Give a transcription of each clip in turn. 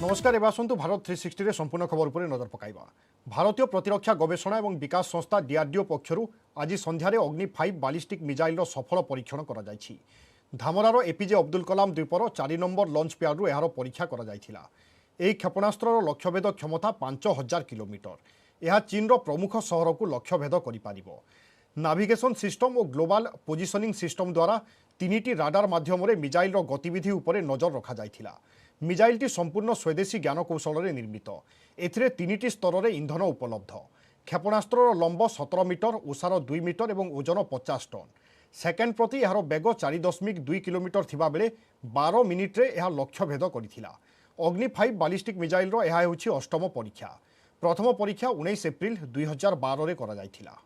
नमस्कार एवं आसतु भारत 360 रे संपूर्ण खबर पर नजर पकाइबा। भारतीय प्रतिरक्षा गवेषणा और विकास संस्था डीआरडीओ पक्षरु आज संध्यारे अग्नि 5 बालिस्टिक मिसाइल सफल परीक्षण करा जायछि। धामरार APJ Abdul Kalam द्वीपर 4 number launch pad यार परीक्षा करा जायथिला। एही क्षेपणास्त्र लक्ष्यभेद क्षमता 5000 किलोमीटर। यह चीन प्रमुख सहर को लक्ष्यभेद करिपारिबो। नाविगेशन सिस्टम और ग्लोबल पोजिशनिंग सिस्टम द्वारा 3टी राडार माध्यम मिसाइल गतिविधि उपरे नजर रखा जायथिला। मिसाइलटी संपूर्ण स्वदेशी ज्ञानकौशल निर्मित। एथिरे 3टी स्तर में इंधन उपलब्ध। क्षेपणास्त्र लंब 17 मीटर, ओसार 2 मीटर और ओजन 50 टन। सेकेंड प्रति यार बेग 4.2 किलोमीटर थिबा बेले 12 मिनिट रे यह लक्ष्यभेद करिथिला। अग्नि 5 बालिस्टिक मिसाइल यह हेउछि अष्टम परीक्षा। प्रथम परीक्षा 19 एप्रिल 2012 रे करा जायथिला।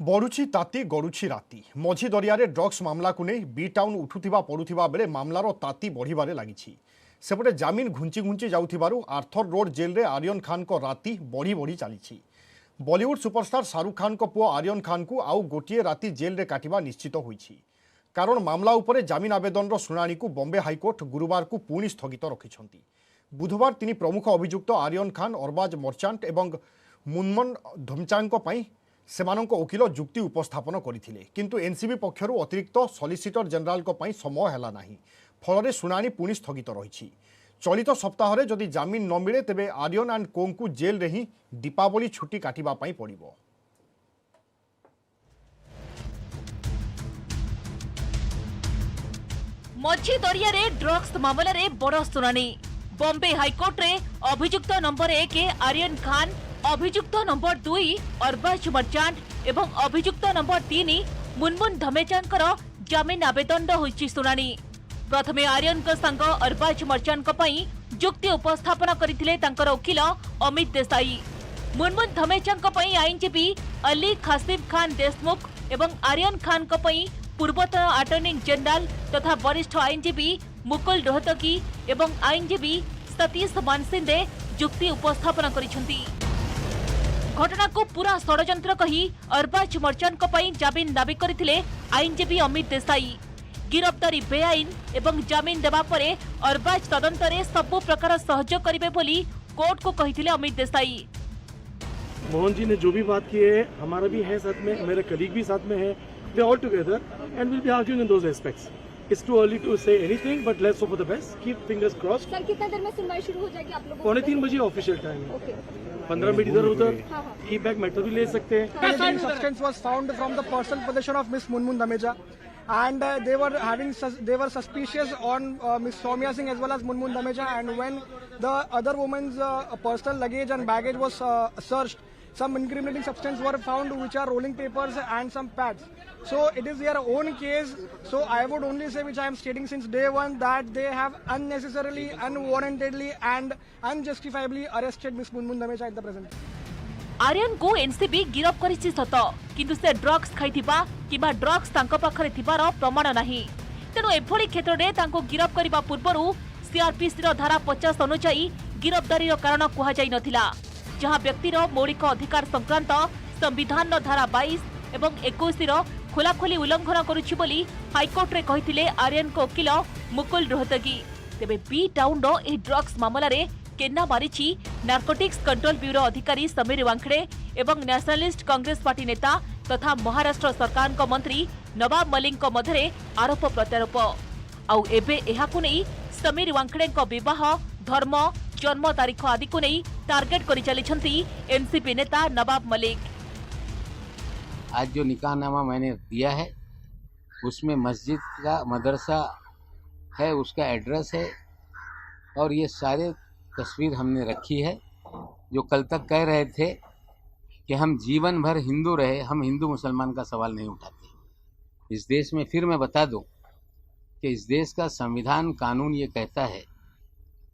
बढ़ुची ताती गड़ुची राति। मझी दरिया रे ड्रग्स मामला को नहीं बी टाउन उठुथिबा पड़ुथिबा बेले मामलार ताती बढ़िबारे लागिछि। सेपटे जामिन घुंची घुंची जाउथिबारु आर्थर रोड जेल रे आर्यन खान को राति बढ़ी बढ़ी चलीछि। बॉलीवुड सुपरस्टार शाहरुख खान को पुओ आर्यन खान को आउ गोटिए राति जेल रे काटिबा निश्चित होईछि। कारण मामला उपरे जामिन आवेदन रो शुणाणी को बॉम्बे हाईकोर्ट गुरुवार को पुणी स्थगित रखिछंती। बुधवार तिनी प्रमुख अभियुक्त आर्यन खान, अरबाज मर्चांट एवं मुनमन धमचांग पई सेमानंक वकील जुक्ति उपस्थापन करथिले, किंतु एनसीबी पक्षरु अतिरिक्त सॉलिसिटर जनरल को पई समय हैला नाही। फल शुणाणी पुणी स्थगित रही। चलित सप्ताह में जदि जामिन न मिले तेबे आर्यन एंड कोंग को जेल रे ही दीपावली छुट्टी काटिबा पई पड़िबो। मझी दरिया रे ड्रग्स मामला रे बड़ शुणाणी। बॉम्बे हाईकोर्ट रे अभियुक्त नंबर 1 आर्यन खान, अभियुक्त नंबर 2 अरबाज मर्चांट एवं अभियुक्त नंबर 3 मुनमुन धमेचांकर जामिन आवेदन होईछि शुणाणी। प्रथमे आर्यन को संग अरबाज मर्चांट पई जुक्ति उपस्थापन करथिले तांकर वकील अमित देसाई। मुनमुन धमेचांक पई आईनजीबी अली खासिफ खान देशमुख एवं आर्यन खान को पई पूर्वतन अटॉर्नी जनरल तथा वरिष्ठ आईनजीबी मुकुल रोहतगी एवं आईनजीबी सतीश मानसिंदे जुक्ति उपस्थापन करिसेंती। घटना को पूरा षड़यंत्र कही अरबाज मर्चांट को पई जामिन दाबी करथिले आईनजीबी अमित देसाई। गिरफ्तारी बेआईन एवं जामिन देबा परे अरबाज तदंतरे सब प्रकार सहयोग करिवे बोली कोर्ट को कहिथिले अमित देसाई। मोहन जी ने जो भी बात की है, हमारा भी है साथ में, मेरे कलीग भी साथ में है। They all together and will be arguing in those aspects. It's too early to say anything but let's hope for the best. Keep fingers crossed. Sir कितना देर में सुनवाई शुरू हो जाएगी आप लोगों को? 3:15 बजे ऑफिशियल टाइम है। 15 मिनट इधर उधर की बैक मेट्रो भी ले सकते हैं। Substance was found from the personal possession of Miss Munmun Dhameja, and they were suspicious on Miss Soumya Singh as well as Munmun Dhameja. And when the other woman's personal luggage and baggage was searched, some incriminating substance were found, which are rolling papers and some pads. So it is their own case. So I would only say, which I am stating since day one, that they have unnecessarily, unwarrantedly and unjustifiably arrested Miss Munmun Dhameja at the present. Aryan को NCB गिरफ करिछि सत, किंतु से drugs खाइथिबा किबा drugs तांको पाखरे थिबार प्रमाण नाही। तेणु एभली क्षेत्र में तांको गिरफ करिबा पूर्वरु सीआरपीसी धारा 50 अनुसायी गिरफ्तारी कारण कुहा जाई नथिला, जहां व्यक्तिर मौलिक अधिकार संक्रांत संविधान धारा 22 एवं 21 खोलाखोली उल्लंघन करुछि बोली हाईकोर्ट रे कहिथिले आर्यन को वकील मुकुल रोहतगी। तेबे बी टाउन रो ए ड्रग्स मामला रे केन्ना मारिछि नार्कोटिक्स कंट्रोल ब्यूरो अधिकारी समीर वांखड़े एवं नेशनलिस्ट कांग्रेस पार्टी नेता तथा महाराष्ट्र सरकार को मंत्री नवाब मलिक को मध्य आरोप प्रत्यारोप। आउ एबे एहाकु नै समीर वांखड़े को विवाह, धर्म, जन्म तारीख आदि को नै टार्गेट करि चलिछंती एनसीपी नेता नवाब मलिक। आज जो निकाहनामा मैंने दिया है उसमें मस्जिद का मदरसा है, उसका एड्रेस है और ये सारे तस्वीर हमने रखी है। जो कल तक कह रहे थे कि हम जीवन भर हिंदू रहे, हम हिंदू मुसलमान का सवाल नहीं उठाते। इस देश में फिर मैं बता दूं कि इस देश का संविधान कानून ये कहता है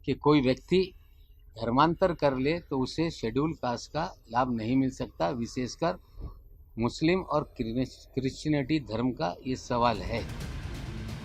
कि कोई व्यक्ति धर्मांतर कर ले तो उसे शेड्यूल कास्ट का लाभ नहीं मिल सकता। विशेषकर मुस्लिम और क्रिश्चियनिटी धर्म का ये सवाल है।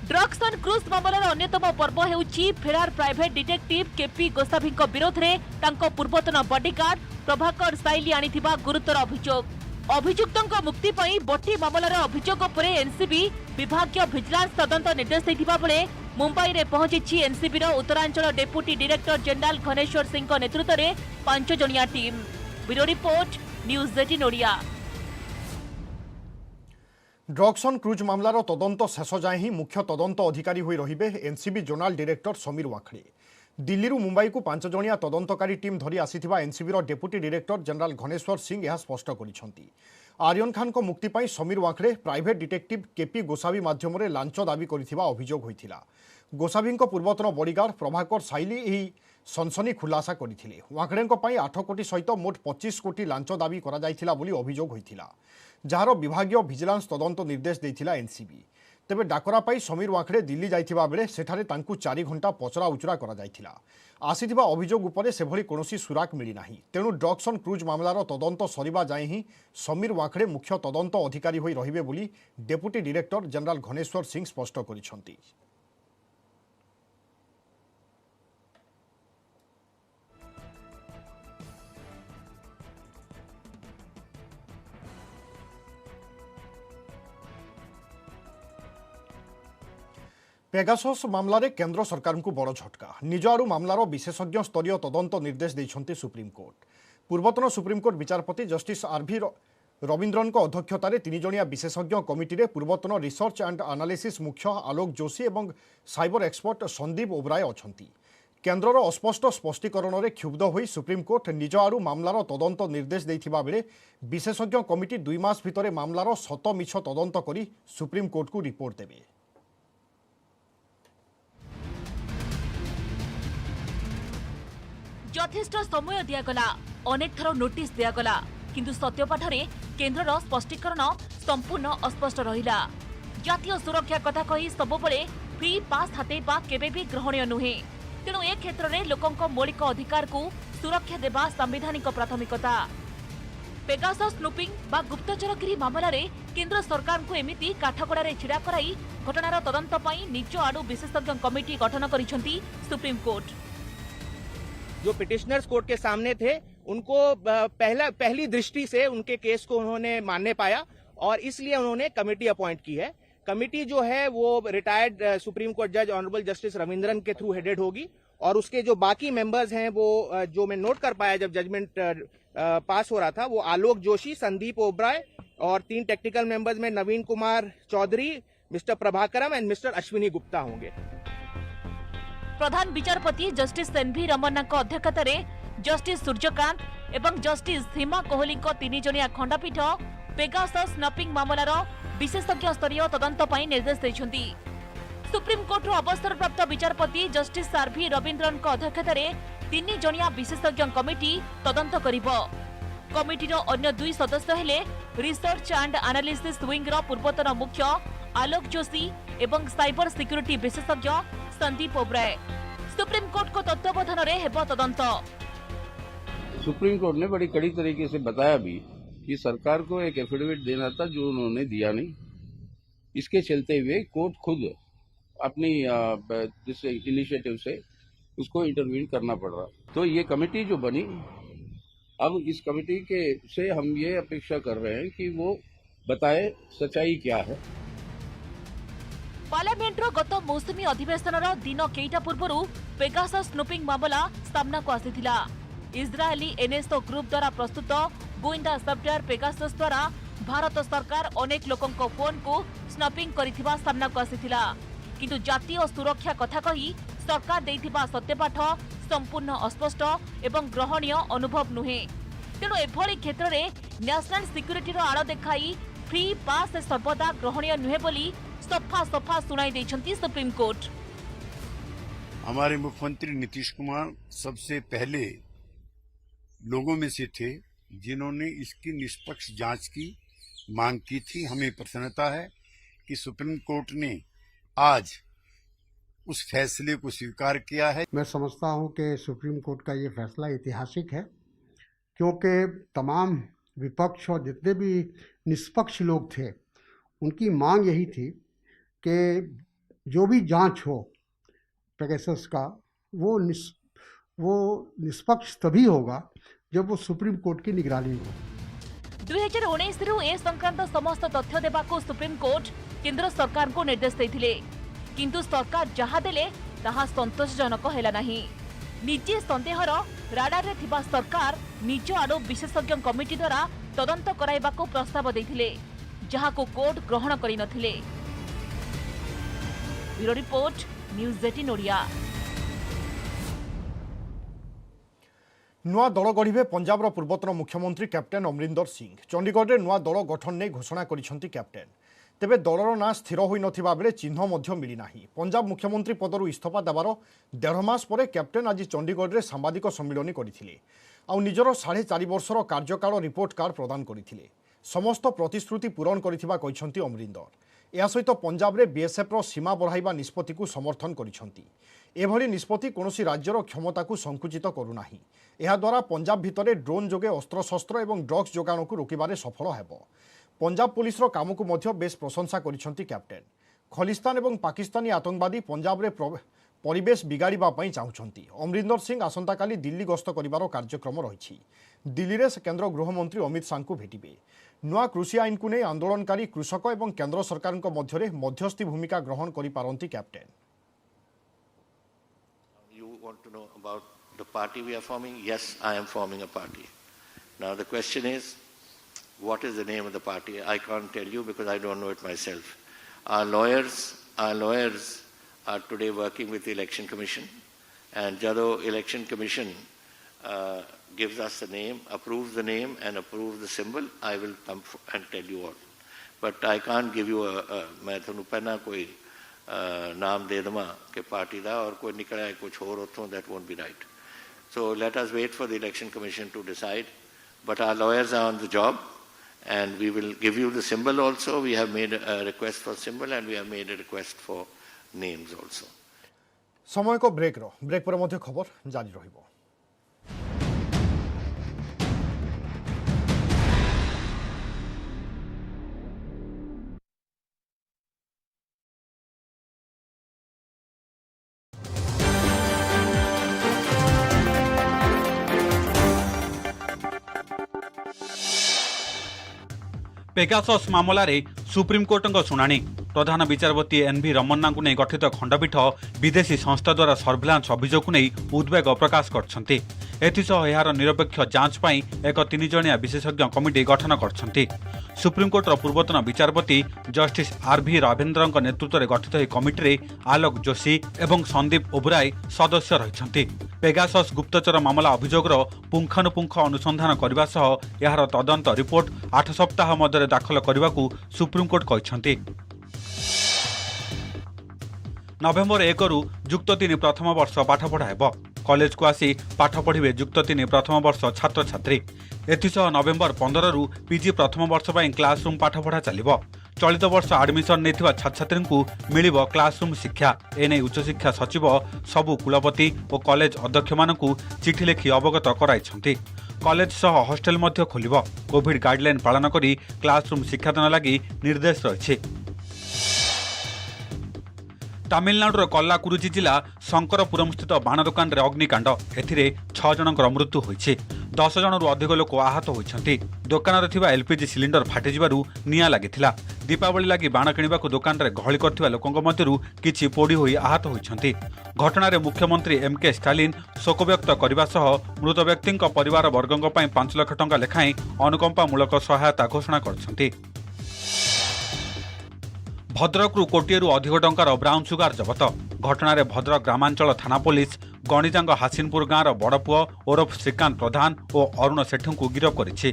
ड्रग्स ऑन क्रूज मामलार अन्यतम पर्व हेउछि फेरार प्राइवेट डिटेक्टिव केपी गोसाभी विरोध में तांको पूर्वतन बॉडीगार्ड प्रभाकर साइली आनिथिबा गुरुतर अभियोग। अभियुक्तों मुक्ति पई बटी मामलार अभियोग उपरे एनसीबी विभागीय विजिलेंस तदंत निर्देश दैथिबा बेले मुंबई रे पहुंची एनसीबी रो उत्तरांचल deputy director general Ghaneshwar Singh नेतृत्व में 5 जणिया team. Bureau report news 18 Odia. Drugs on cruise मामलार तदंत शेष जाए ही मुख्य तदंत अधिकारी होई रहिबे NCB zonal director Sameer Wankhede. Delhi रु मुंबई को 5 जणिया तदंतकारी टीम धरी आसीथिबा एनसीबी रो deputy director general Ghaneshwar Singh यह स्पष्ट करिसेंती। आर्यन खान को मुक्ति पाई Sameer Wankhede private detective KP Gosavi माध्यम रे लांच दाबी करिथिबा अभियोग होइथिला। गोसावी पूर्वतन बॉडीगार्ड प्रभाकर साइली एही सनसनी खुलासा करथिले। वाखड़े पाई 8 कोटी सहित मोट 25 कोटी लांच दाबी करा जायथिला बोली अभियोग होइथिला, जार विभागीय विजिलेंस तदंत निर्देश देथिला एनसीबी। तेबे डाकरा पाई समीर वाखड़े दिल्ली जाइथिबा बेले सेठारे तांकु 4 घंटा पचरा उचरा करा जायथिला। आसीथिबा अभियोग उपरे सेभली कोनोसी सुराक मिली नाही। तेणु ड्रग्स ऑन क्रूज मामलार तदंत सरिबा जाए ही समीर वाखड़े मुख्य तदंत अधिकारी होई रहिबे बोली deputy director general Ghaneshwar Singh स्पष्ट करिसेंती। पेगासस मामलारे केंद्र सरकार को बड़ झटका। निज आड़ू मामलार विशेषज्ञ स्तरीय तदंत निर्देश देइछन्ति सुप्रीमकोर्ट। पूर्वतन सुप्रीमकोर्ट विचारपति जस्टिस आरभी रवींद्रन अध्यक्षतार 3 जणिया विशेषज्ञ कमिटी रे पूर्वतन रिसर्च एंड एनालिसिस मुख्य आलोक जोशी और साइबर एक्सपर्ट संदीप ओब्राय अछन्ति। केन्द्रर अस्पष्ट स्पष्टीकरण में क्षुब्ध होई सुप्रीमकोर्ट निज आड़ू मामलार तदंत निर्देश देइथिबा बेले विशेषज्ञ कमिटी 2 मास भितर मामलार सत मिछ तदंत करी सुप्रीमकोर्ट को रिपोर्ट देबे। यथेष्ट समय दिगला, अनेक थर नोटिस दिगला, किंतु सत्यपाठरे केन्द्रर स्पष्टीकरण संपूर्ण अस्पष्ट रहिला। जातीय सुरक्षा कथा कही सबुबले फ्री पास हातेबा केबे भी ग्रहणीय नुहे। तेणु ए क्षेत्र में लोकंक मौलिक अधिकार को सुरक्षा देबा संवैधानिक प्राथमिकता। पेगासस स्नूपिंग बा गुप्तचरगिरी मामला रे केंद्र सरकार को एमिति काठगड़ा रे छिड़ा कराई घटनार तदंत पई निज आडू विशेषज्ञ कमिटी गठन करिसेंती सुप्रीम कोर्ट। जो पिटिशनर्स कोर्ट के सामने थे उनको पहली दृष्टि से उनके केस को उन्होंने मानने पाया और इसलिए उन्होंने कमेटी अपॉइंट की है। कमेटी जो है वो रिटायर्ड सुप्रीम कोर्ट जज ऑनरेबल जस्टिस रविंद्रन के थ्रू हेडेड होगी और उसके जो बाकी मेंबर्स हैं वो जो मैं नोट कर पाया जब जजमेंट पास हो रहा था वो आलोक जोशी, संदीप ओब्राय और 3 टेक्निकल मेंबर्स में Naveen Kumar Chaudhary, mister Prabhakaran and mister Ashwini Gupta होंगे। प्रधान विचारपति जस्टिस एनवी रमन्ना अध्यक्षतार जस्टिस सूर्यकांत एवं जस्टिस हिमा कोहली 3 जणिया खंडपीठ पेगासस स्नपिंग मामलार विशेषज्ञ स्तरीय तदंत पई निर्देश दैछन्ती। सुप्रीम कोर्ट अवसरप्राप्त विचारपति जस्टिस आरभी रवींद्रन अध्यक्षतार 3 जणिया विशेषज्ञ कमिटी तदंत करिबो। कमिटीर अन्य 2 सदस्य हेले रिसर्च एंड एनालिसिस विंग पूर्वतन मुख्य आलोक जोशी एवं साइबर सिक्योरिटी विशेषज्ञ संदीप ओब्राय। सुप्रीम कोर्ट को तत्वावधान रे हेबो तदंत। सुप्रीम कोर्ट ने बड़ी कड़ी तरीके से बताया भी कि सरकार को एक एफिडेविट देना था जो उन्होंने दिया नहीं। इसके चलते हुए कोर्ट खुद अपनी इनिशिएटिव से उसको इंटरवीन करना पड़ रहा। तो ये कमेटी जो बनी, अब इस कमेटी के से हम ये अपेक्षा कर रहे हैं कि वो बताए सच्चाई क्या है। पार्लियामेंटर गत मौसुमी अधिवेशन दिन केईटा पूर्व पेगासस स्नूपिंग मामला सामना को आसीथिला। इस्राएली एनएसओ ग्रुप द्वारा प्रस्तुत गोइंदा सॉफ्टवेयर पेगासस द्वारा भारत सरकार अनेक लोकंक फोन को स्नपिंग करिथिबा सामना को आसीथिला। किंतु जातीय सुरक्षा कथा कही सरकार देइथिबा सत्यपाठ संपूर्ण अस्पष्ट एवं ग्रहणीय अनुभव नुहे। तेणु एभली क्षेत्र में नेशनल सिक्यूरिटीर आड़ देखाई फ्री पास सर्वदा ग्रहणीय नुहे बोली सफा सफा सुनाई देछन्ती सुप्रीम कोर्ट। हमारे मुख्यमंत्री नीतीश कुमार सबसे पहले लोगों में से थे जिन्होंने इसकी निष्पक्ष जांच की मांग की थी। हमें प्रसन्नता है कि सुप्रीम कोर्ट ने आज उस फैसले को स्वीकार किया है। मैं समझता हूं कि सुप्रीम कोर्ट का ये फैसला ऐतिहासिक है, क्योंकि तमाम विपक्ष और जितने भी निष्पक्ष लोग थे उनकी मांग यही थी कि जो भी जांच हो पेगासस का वो निष्पक्ष तभी होगा जब वो सुप्रीम कोर्ट की निगरानी हो। 2019 रु ए संक्रांत समस्त तथ्य देबाको सुप्रीम कोर्ट केंद्र सरकार को निर्देश देथिले, किंतु सरकार जहा देले ताहा संतोषजनक हेला नाही। निजे संदेहर राडार रे थिबा सरकार निज आडो विशेषज्ञ कमिटी द्वारा तदंत कराइबाको प्रस्ताव देथिले, जहाको कोर्ट ग्रहण करि नथिले। Bureau report, news 18 Odia. नुआ दल गढ़े पंजाबर पूर्वतन मुख्यमंत्री कैप्टेन अमरिंदर सिंह चंडीगढ़ में नुआ दल गठन नहीं घोषणा करिसेंती कैप्टेन। तेबे दलर ना स्थिर होई नथिबा बेले चिन्ह मध्य मिली नाही। पंजाब मुख्यमंत्री पदरु इस्तीफा देवार 1.5 मास परे कैप्टेन आज चंडीगढ़ में सांबादिक सम्मिलन करथिले आ निजर 4.5 वर्षर कार्यकाल रिपोर्ट कार्ड प्रदान करथिले। समस्त प्रतिश्रुति पूरण करिथिबा कहिसेंती अमरिंदर। या सहित पंजाब में बीएसएफ रो सीमा बढ़ाइबा निष्पत्ति को समर्थन करिसेंती। एभली निष्पत्ति कौनसी राज्यर क्षमता को संकुचित करूनाही। एहा द्वारा पंजाब भितरे ड्रोन जोगे अस्त्रशस्त्र एवं ड्रग्स जोगाण को रोकिबारे सफल हेबो। पंजाब पुलिस रो काम को मध्य बेस प्रशंसा करिसेंती कैप्टेन। खलिस्तान एवं पाकिस्तानी आतंकवादी पंजाब रे परिवेश बिगाड़िबा पई चाहुछंती। अमरिंदर सिंह आसंताकाली दिल्ली गस्त करिबार कार्यक्रम रहिछि। दिल्ली रे केंद्र गृहमंत्री अमित शाह को भेटिबे। नुआ कृषि आईन को नहीं आंदोलनकारी कृषक एवं केंद्र सरकार मध्य मध्यस्थी भूमिका ग्रहण करि पारंती captain. You want to know about the party we are forming? Yes, I am forming a party. Now the question is, what is the name of the party? I can't tell you because I don't know it myself. Our lawyers are today working with the Election Commission, and Jado Election Commission gives us the name, approves the name and approves the symbol, I will come and tell you all. But I can't give you मैं थोनू पहना कोई नाम दे दमा के party दा और कोई निकला है कुछ और होता, that won't be right. So let us wait for the Election Commission to decide. But our lawyers are on the job, and we will give you the symbol also. We have made a request for symbol and we have made a request for names also. समय को break पर मध्य खबर जारी रहिबो। Pegasus मामलार supreme court शुणाणी। प्रधान विचारपति एनवी रमन्ना को नहीं गठित खंडपीठ विदेशी संस्था द्वारा सर्भिलांस अभियोग को नहीं उद्वेग प्रकाश करछंती। एथिसह यार निरपेक्ष जांच पाई एक 3 जणिया विशेषज्ञ कमिटी गठन करछंती। सुप्रीमकोर्टर पूर्वतन विचारपति जस्टिस आरभी रावेन्द्र नेतृत्व में गठित यह कमिटी आलोक जोशी एवं संदीप ओबराय सदस्य रहिछंती। पेगासस गुप्तचर मामला अभियोगर पुंखानुपुंख अनुसंधान करने सह यार तदंत रिपोर्ट 8 सप्ताह मध्य दाखल करने को सुप्रीमकोर्ट कहते। नवेम्बर 1 रु जुक्त 3 प्रथम वर्ष पाठपढ़ा हेब। कॉलेज को आसी पाठ पढ़िबे जुक्त 3 प्रथम वर्ष छात्र छात्री। एथिसह नवेम्बर 15 रु पीजी प्रथम वर्ष पर क्लासरूम पाठपढ़ा चलिबो। चलित वर्ष एडमिशन नेथिबा छात्र छात्री को मिलिबो क्लासरूम शिक्षा। एने उच्च शिक्षा सचिव सबु कुलपति और कॉलेज अध्यक्ष मानकु चिठी लिखि अवगत कराइछंती। कॉलेज सह हॉस्टेल मध्य खोलिबो। कोविड गाइडलाइन पालन करी क्लासरूम शिक्षादान लागि निर्देश रहिछि। तमिलनाडुर कल्लाकुरुची जिला शंकरपुरम स्थित बाण दुकान रे अग्निकांड। एथिरे 6 जनकर मृत्यु होइछि। 10 जनरु अधिक लोक आहत होइछंती। दुकान रे थिबा एलपीजी सिलिंडर फाटि जिबारु निया लागिथिला। दीपावली लागि बाण किनिबाकु दुकान रे गहଳି करथिबा लोकंक मध्यरु किछि पोडी होई आहत होइछंती। घटना रे मुख्यमंत्री एमके स्टालिन शोक व्यक्त करबा सह मृत व्यक्तिंक परिवार वर्गंक पई 5 लाख टंका लेखाई अनुकंपामूलक सहायता घोषणा करछंती। भद्रकरू कोटिएरू अधिक टंकार ब्राउन सुगार जबत। घटना भद्रक ग्रामांचल थाना पुलिस गणिजांग हासिनपुर गाँवर बड़पुआ ओरफ श्रीकांत प्रधान और अरुण सेठ को गिरफ करिछि।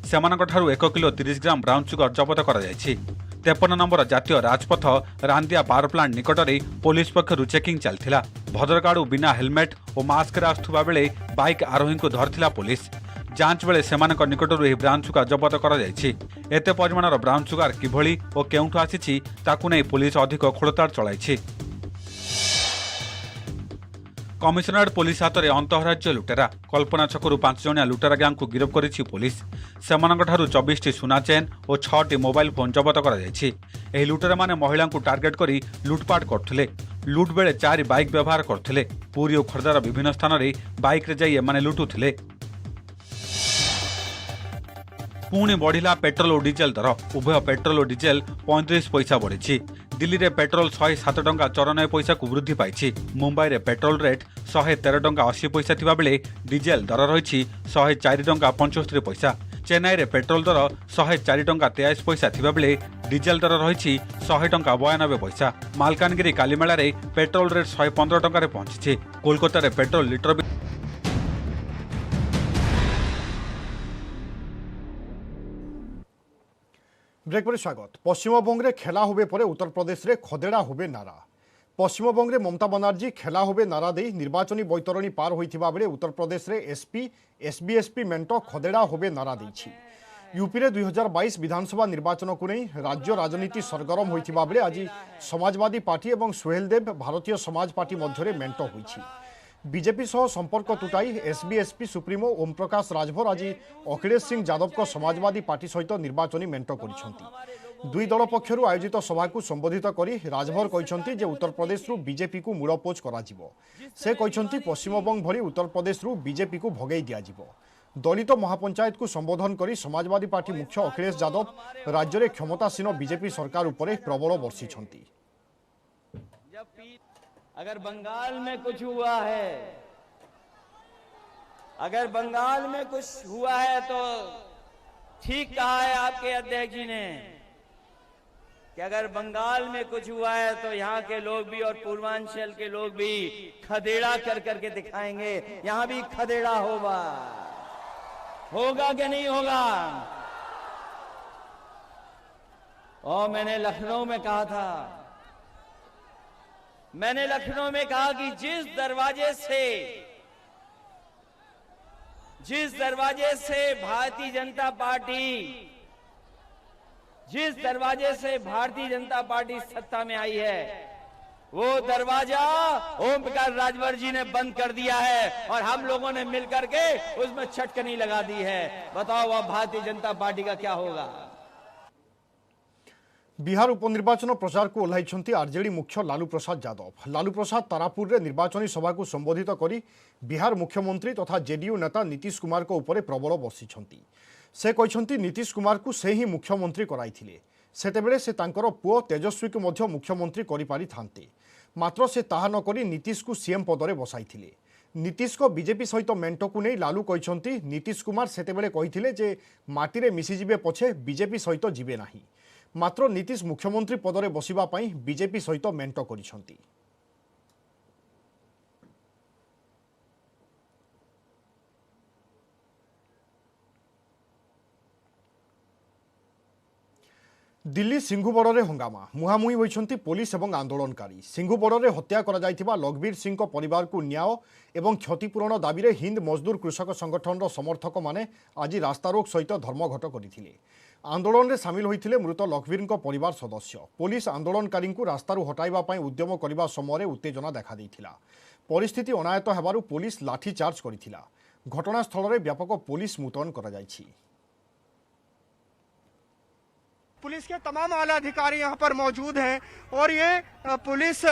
सेमानकठारु 1 किलो 30 ग्राम ब्राउन सुगार जबत कराଯାଇଛି। 53 नंबर जातीय राजपथ रांदिया पावर प्लांट निकट में पुलिस पक्षर चेकिंग चलथिला। भद्रक आड़ू बिना हेलमेट और मास्क आसुवा बेले बाइक आरोही को धरथिला पुलिस। जांच बेले सेमानक निकटरू यह ब्राउन सुगार जबत कराଯାଇଛି। एते परिमाणर ब्राउन सुगार किभली और केउठु आसीछि ताकु नै पुलिस अधिक खोलताड़ चलाइछि। कमिशनरेट पुलिस हाथ में अंतःराज्य लुटेरा कल्पना छकु 5 जणिया लुटेरा गैंग को गिरफ्त करिछि पुलिस। सेमानंकठारु 24 टी सुना चेन और 6 टी मोबाइल फोन जबत करा जायछि। एही लुटेरा माने महिला को टार्गेट करी लुटपाट करथिले। लुट बेले 4 बाइक व्यवहार करथिले। पुरी और खर्दार विभिन्न स्थान रे बाइक रे जाई एमाने लुटुथिले। पुणी बढ़िला पेट्रोल और डीजेल दर उभय पेट्रोल और डीजेल 35 पैसा बढ़ी। दिल्ली रे पेट्रोल 107 टंका 94 पैसा को वृद्धि पाई। मुंबई रे पेट्रोल रेट 113 टंका 80 पैसा थिबा बेले डीजेल दर रही 104 टंका 75 पैसा। चेन्नई रे पेट्रोल दर 104 टंका 23 पैसा थिबा बेले डीजेल दर रही 100 टंका 92 पैसा। मालकानगिरी कालीमेला रे पेट्रोल रेट 115 टंका रे पहुंची। कोलकाता रे पेट्रोल लिटर ब्रेक पर स्वागत। पश्चिमबंग में खेला होबे परे उत्तर प्रदेश में खदेड़ा होबे नारा। पश्चिमबंग में ममता बनर्जी खेला होबे नारा दे निर्वाचनी बैतरणी पार होइथिबा बेले उत्तर प्रदेश में एसपी एसबीएसपी मेंट खदेड़ा होबे नारा देछि। यूपी रे 2022 विधानसभा निर्वाचन को नहीं राज्य राजनीति सरगरम होइथिबा बेले आज समाजवादी पार्टी और सुहेलदेव भारतीय समाज पार्टी मध्य मेंट होइछि। बीजेपी सह संपर्क तुटाई एसबीएसपी सुप्रीमो ओम प्रकाश राजभर आज अखिलेश सिंह यादव को समाजवादी पार्टी सहित निर्वाचनी मेंट करिसेंति। दुई दल पक्षरु आयोजित सभा को संबोधित करी राजभर कहते जे उत्तर प्रदेश रु बीजेपी को मूलपोच करा जिवो। से कहते पश्चिमबंग भली उत्तर प्रदेश रु बीजेपी को भगई दिया जिवो। दलित महापंचायत को संबोधन करी समाजवादी पार्टी मुख्य अखिलेश यादव राज्य में क्षमतासीन बीजेपी सरकार उपरे प्रबल बर्षिछंती। अगर बंगाल में कुछ हुआ है, अगर बंगाल में कुछ हुआ है तो ठीक कहा है आपके अध्यक्ष जी ने कि अगर बंगाल में कुछ हुआ है तो यहाँ के लोग भी और पूर्वांचल के लोग भी खदेड़ा कर करके दिखाएंगे। यहाँ भी खदेड़ा होगा कि नहीं होगा। और मैंने लखनऊ में कहा था, मैंने लखनऊ में कहा कि जिस दरवाजे से भारतीय जनता पार्टी सत्ता में आई है वो दरवाजा ओम प्रकाश राजभर जी ने बंद कर दिया है और हम लोगों ने मिलकर के उसमें छटकनी लगा दी है। बताओ अब भारतीय जनता पार्टी का क्या होगा। बिहार उपनिर्वाचन प्रचार को ओह्लाइछंती आरजेडी मुख्य लालू प्रसाद यादव। लालू प्रसाद तारापुर रे निर्वाचनी सभा को संबोधित करी बिहार मुख्यमंत्री तथा जेडीयू नेता नीतीश कुमार को उपरे प्रबल बर्षिछंती। से कहछंती नीतीश कुमार को से ही मुख्यमंत्री कराइथिले। सेतेबेले से तांकर पुओ तेजस्वी को मध्य मुख्यमंत्री करि पारि थांते, मात्र से ताहा न करी नीतीश को सीएम पदरे बसाइथिले। नीतीश को बीजेपी सहित मेंट को नहीं लालू कहछंती नीतीश कुमार सेतेबेले कहिथिले जे माटी रे मिसी जिबे पछे बीजेपी सहित जिबे नाही, मात्र नीतीश मुख्यमंत्री पदरे बसिबा पई बीजेपी सहित मेंट करिसेंती। दिल्ली सिंघुबड़े हंगामा मुहांमुही होइछंती पुलिस एवं आंदोलनकारी। सिंघुबड़े हत्या करा जायथिबा लखबीर सिंह को परिवार को न्याय एवं क्षतिपूरण दाबी रे हिंद मजदूर कृषक संगठन समर्थक माने आज रास्तारोक सहित धर्मघट करथिले। आंदोलन में सामिल होते मृत लखबीर परिवार सदस्य। पुलिस आंदोलनकारी रास्तारू हटाइबा पई उद्यम करने समय उत्तेजना देखा देइथिला। परिस्थिति अनायत हेबारु पुलिस लाठीचार्ज करिथिला। घटनास्थल में व्यापक पुलिस मुतयन करा जायछि। पुलिस के तमाम आला अधिकारी यहाँ पर मौजूद हैं और ये पुलिस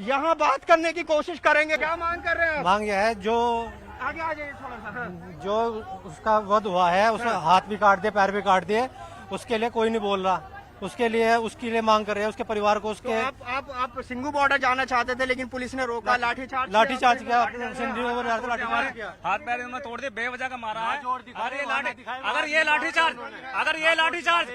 यहाँ बात करने की कोशिश करेंगे। क्या मांग कर रहे हैं? मांग यह है जो आगे आ जाइए थोड़ा सा। जो उसका वध हुआ है उसे हाथ भी काट दिए, पैर भी काट दिए, उसके लिए कोई नहीं बोल रहा। उसके लिए मांग कर रहे हैं उसके परिवार को। उसके तो आप सिंघू बॉर्डर जाना चाहते थे लेकिन पुलिस ने रोका, लाठीचार्ज किया, हाथ पैर में तोड़ दिए, बेवजह का मारा है। अगर ये लाठीचार्ज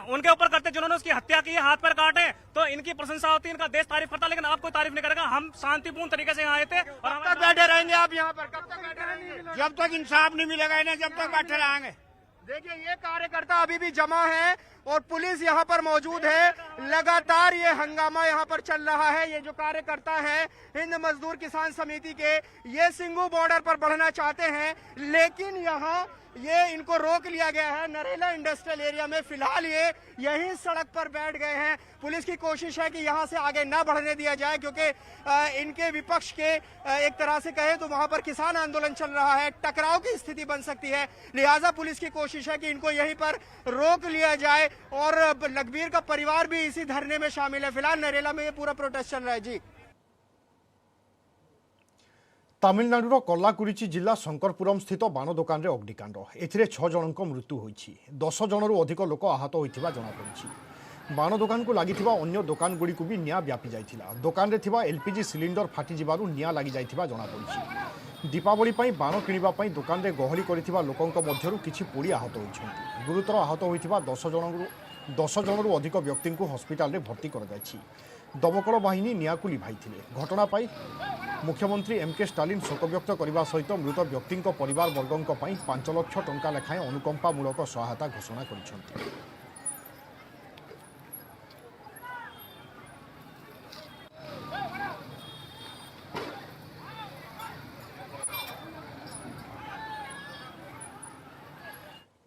उनके ऊपर करते जिन्होंने उसकी हत्या की, हाथ पैर काटे, तो इनकी प्रशंसा होती, इनका देश तारीफ करता, लेकिन आप कोई तारीफ नहीं करेगा। हम शांतिपूर्ण तरीके से यहाँ आए थे और कब तक बैठे रहेंगे आप यहाँ पर? कब तक बैठे रहेंगे? जब तक इंसाफ नहीं मिलेगा इन्हें, जब तक बैठे रहेंगे। देखिए ये कार्यकर्ता अभी भी जमा है और पुलिस यहाँ पर मौजूद है। लगातार ये हंगामा यहाँ पर चल रहा है। ये जो कार्यकर्ता है हिंद मजदूर किसान समिति के, ये सिंघू बॉर्डर पर बढ़ना चाहते हैं, लेकिन यहाँ ये इनको रोक लिया गया है। नरेला इंडस्ट्रियल एरिया में फिलहाल ये यहीं सड़क पर बैठ गए हैं। पुलिस की कोशिश है कि यहाँ से आगे ना बढ़ने दिया जाए, क्योंकि इनके विपक्ष के एक तरह से कहे तो वहां पर किसान आंदोलन चल रहा है, टकराव की स्थिति बन सकती है। लिहाजा पुलिस की कोशिश है कि इनको यहीं पर रोक लिया जाए। और लखबीर का परिवार भी इसी धरने में शामिल है। फिलहाल नरेला में ये पूरा प्रोटेस्ट चल रहा है। जी, तमिलनाडुर कल्लाकुरिची जिला शंकरपुरम स्थित बाण दुकान में अग्निकांड। एथिरे 6 जनक मृत्यु होईछि। 10 जनरू अधिक लोक आहत होइथिबा जଣା पड़िछि। बाण दुकान को लागिथिबा अन्य दुकान गुडी को भी निया व्यापी जाइथिला। दुकान रे थिबा एलपीजी सिलिंडर फाटी जिबारु निया लागि जाइथिबा जଣା पड़िछि। दीपावली पई बाण किनिबा पई दुकान रे गहली करिथिबा लोकंक मध्यरु किछि पोड़ी आहत होइछन्ति। गुरुतर आहत होइथिबा 10 जनरू अधिक व्यक्ति को हॉस्पिटल रे भर्ती कर जाइछि। दमकल बाहिनी नियाकु लिभाइथिले। घटना पाई मुख्यमंत्री एमके स्टालिन शोक व्यक्त करने सहित मृत व्यक्ति परिवार वर्गों 5 लाख टंका लेखाएं अनुकंपामूलक सहायता घोषणा कर।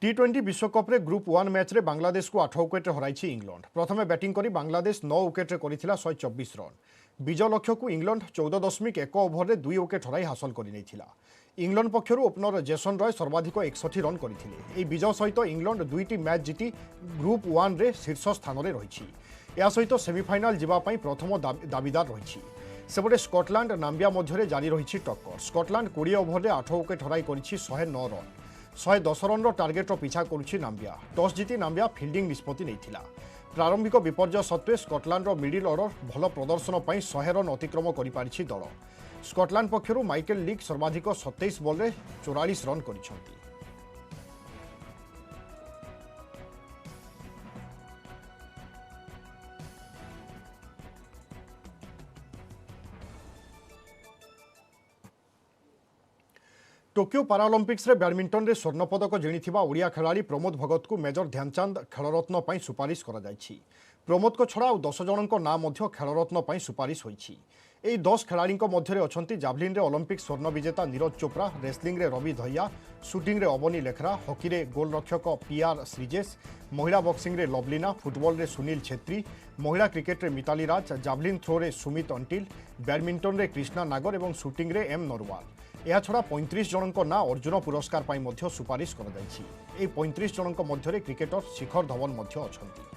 T20 विश्वकप रे ग्रुप 1 मैच रे बांग्लादेश को 8 विकेट हराई इंग्लैंड। प्रथमे बैटिंग करी बांग्लादेश 9 विकेट करिथिला 124 रन। विजय लक्ष्य को इंग्लैंड 14.1 ओभर रे 2 विकेट हराई हासिल करिनेथिला। इंग्लैंड पक्षरु ओपनर जेसन रॉय सर्वाधिक 61 रन करथिले। एई विजय सहित इंग्लैंड 2टी मैच जीति ग्रुप 1 रे शीर्ष स्थान रे रहिछि। या सहित सेमीफाइनल जिबा पई प्रथम दाबीदार रहिछि। सेपटे स्कॉटलैंड नाम्बिया मध्य जारी रही टक्कर। स्कॉटलैंड 20 ओभर रे 8 विकेट हराई करिछि 109 रन। 110 रन टार्गेट पीछा करुछि नाम्बिया। टॉस जीति नाम्बिया फील्डिंग निष्पत्ति नैथिला। प्रारंभिक विपर्य सत्वे स्कॉटलैंड मिडिल ऑर्डर भल प्रदर्शन पर 100 रन अतिक्रम कर पारिछि दल। स्कॉटलैंड पक्षरु माइकेल लीक सर्वाधिक 27 बॉल रे 44 रन करिसेंति। टोकियो पारालंपिक्स रे बैडमिंटन रे स्वर्ण पदक जिणिथिबा ओडिया खेलाड़ी प्रमोद भगत को मेजर ध्यानचंद खेलरत्न पई सुपारिश करा जायछि। प्रमोद को छड़ा 10 जनक नाम मध्य खेलरत्न पई सुपारिश होईछि। एई 10 खेलाड़ी मध्य अछंती जावलिन रे ओलंपिक स्वर्ण विजेता नीरज चोप्रा, रेसलिंग रे रवि दहिया, शूटिंग रे अवनी लेखरा, हॉकी रे गोलरक्षक पीआर श्रीजेश, महिला बॉक्सिंग रे लवलीना, फुटबॉल रे सुनील छेत्री, महिला क्रिकेट रे मिताली राज, जावलिन थ्रो रे सुमित अंटिल, बैडमिंटन रे कृष्णा नागर और शूटिंग रे एम नरवाल। यह छड़ा 35 जनक ना अर्जुन पुरस्कार पाई मध्य सुपारिश कर जायछि। एई 35 जनक मध्य क्रिकेटर शिखर धवन मध्य अछंती।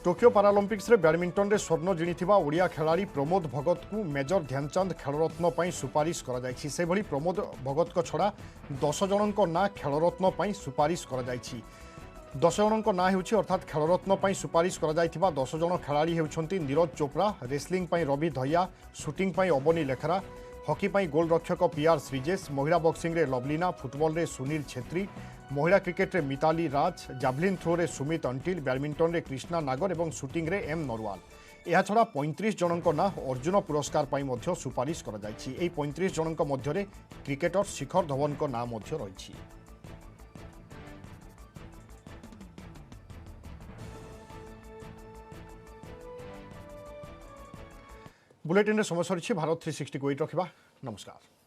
टोकियो पारालंपिक्स रे बैडमिंटन रे स्वर्ण जिणिथिबा ओडिया खेलाड़ी प्रमोद भगत को मेजर ध्यानचंद खेलरत्न पई सुपारिश करा जायछि। से भली प्रमोद भगत को छड़ा 10 जनक ना खेलरत्न पई सुपारिश करा जायछि। 10 जनक ना हेउछि अर्थात खेलरत्न पई सुपारिश करा जायथिबा 10 जन खेलाड़ी हेउछंती नीरज चोप्रा, रेसलिंग पई रवि दहिया, शूटिंग पई अवनी लेखरा, हॉकी पई गोलरक्षक पीआर श्रीजेश, महिला बॉक्सिंग रे लवलीना, फुटबॉल रे सुनील छेत्री, महिला क्रिकेट रे मिताली राज, जावलिन थ्रो रे सुमित अंटिल, बैडमिंटन रे कृष्णा नागर और शूटिंग रे एम नरवाल। यह छड़ा 35 जनक ना अर्जुन पुरस्कार पाई मध्य सुपारिश करा जायछि। एई 35 जनक मध्य क्रिकेटर शिखर धवन को नाम मध्य रहिछि। बुलेटिन रे समय सरी भारत 360 को रखा। नमस्कार।